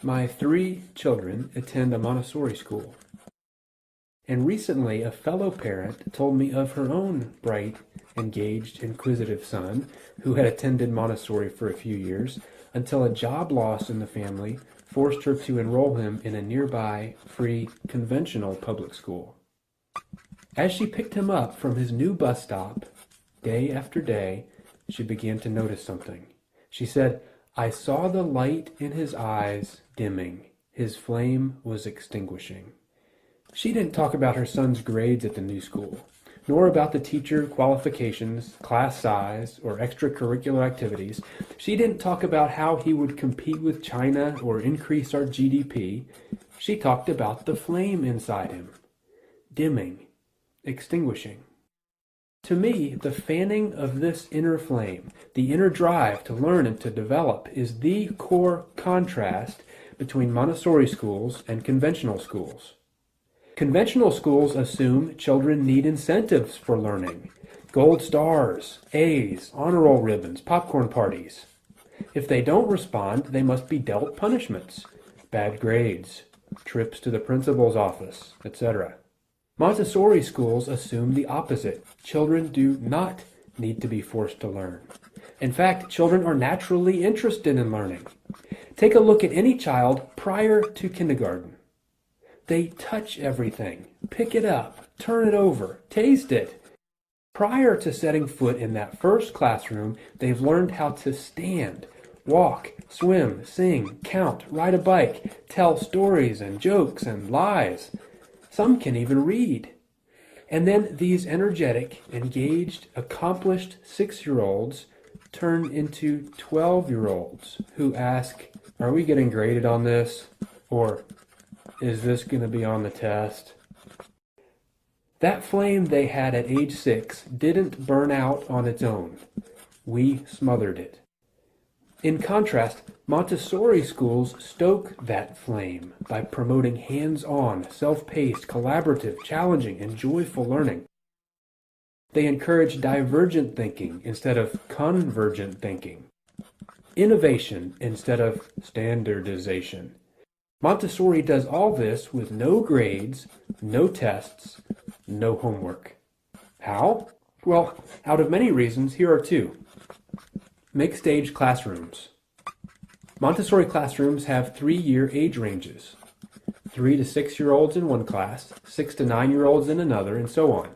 My 3 children attend a Montessori school. And recently, a fellow parent told me of her own bright, engaged, inquisitive son who had attended Montessori for a few years until a job loss in the family forced her to enroll him in a nearby, free, conventional public school. As she picked him up from his new bus stop, day after day, she began to notice something. She said, "I saw the light in his eyes dimming. His flame was extinguishing." She didn't talk about her son's grades at the new school, nor about the teacher qualifications, class size, or extracurricular activities. She didn't talk about how he would compete with China or increase our GDP. She talked about the flame inside him, dimming, extinguishing. To me, the fanning of this inner flame, the inner drive to learn and to develop, is the core contrast between Montessori schools and conventional schools. Conventional schools assume children need incentives for learning. Gold stars, A's, honor roll ribbons, popcorn parties. If they don't respond, they must be dealt punishments, bad grades, trips to the principal's office, etc. Montessori schools assume the opposite. Children do not need to be forced to learn. In fact, children are naturally interested in learning. Take a look at any child prior to kindergarten. They touch everything, pick it up, turn it over, taste it. Prior to setting foot in that first classroom, they've learned how to stand, walk, swim, sing, count, ride a bike, tell stories and jokes and lies. Some can even read. And then these energetic, engaged, accomplished 6-year-olds turn into 12-year-olds who ask, "Are we getting graded on this?" Or, "Is this going to be on the test?" That flame they had at age 6 didn't burn out on its own. We smothered it. In contrast, Montessori schools stoke that flame by promoting hands-on, self-paced, collaborative, challenging, and joyful learning. They encourage divergent thinking instead of convergent thinking, innovation instead of standardization. Montessori does all this with no grades, no tests, no homework. How? Well, out of many reasons, here are 2. Mixed-age classrooms. Montessori classrooms have 3-year age ranges. 3 to 6-year-olds in one class, 6 to 9-year-olds in another, and so on.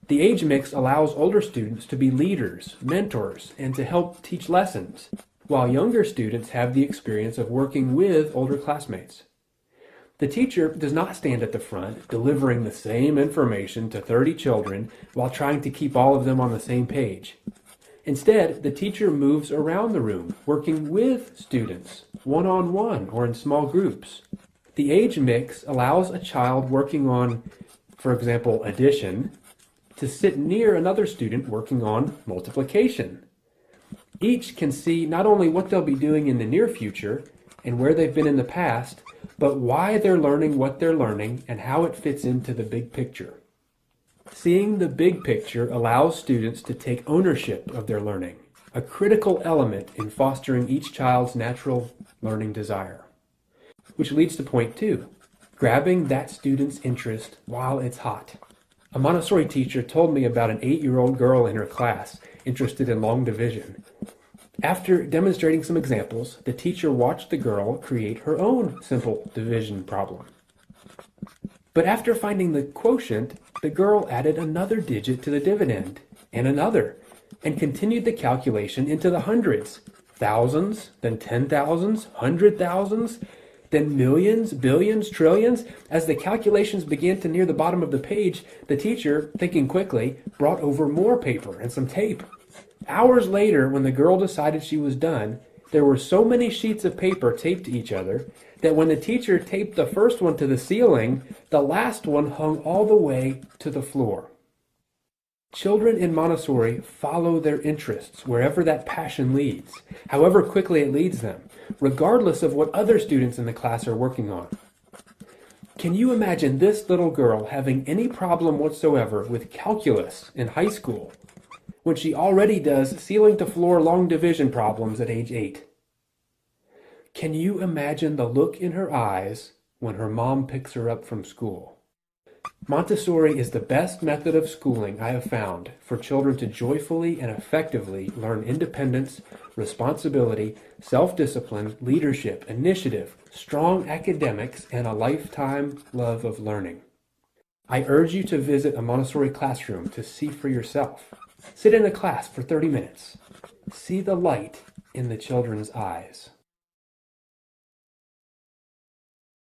The age mix allows older students to be leaders, mentors, and to help teach lessons, while younger students have the experience of working with older classmates. The teacher does not stand at the front, delivering the same information to 30 children while trying to keep all of them on the same page. Instead, the teacher moves around the room, working with students, one-on-one or in small groups. The age mix allows a child working on, for example, addition, to sit near another student working on multiplication. Each can see not only what they'll be doing in the near future and where they've been in the past, but why they're learning what they're learning and how it fits into the big picture. Seeing the big picture allows students to take ownership of their learning, a critical element in fostering each child's natural learning desire. Which leads to point 2, grabbing that student's interest while it's hot. A Montessori teacher told me about an 8-year-old girl in her class interested in long division. After demonstrating some examples, the teacher watched the girl create her own simple division problem. But after finding the quotient, the girl added another digit to the dividend, and another, and continued the calculation into the hundreds, thousands, then 10,000s, 100,000s, then millions, billions, trillions. As the calculations began to near the bottom of the page, the teacher, thinking quickly, brought over more paper and some tape. Hours later, when the girl decided she was done, there were so many sheets of paper taped to each other that when the teacher taped the first one to the ceiling, the last one hung all the way to the floor. Children in Montessori follow their interests wherever that passion leads, however quickly it leads them, regardless of what other students in the class are working on. Can you imagine this little girl having any problem whatsoever with calculus in high school when she already does ceiling-to-floor long division problems at age 8? Can you imagine the look in her eyes when her mom picks her up from school? Montessori is the best method of schooling I have found for children to joyfully and effectively learn independence, responsibility, self-discipline, leadership, initiative, strong academics, and a lifetime love of learning. I urge you to visit a Montessori classroom to see for yourself. Sit in a class for 30 minutes. See the light in the children's eyes.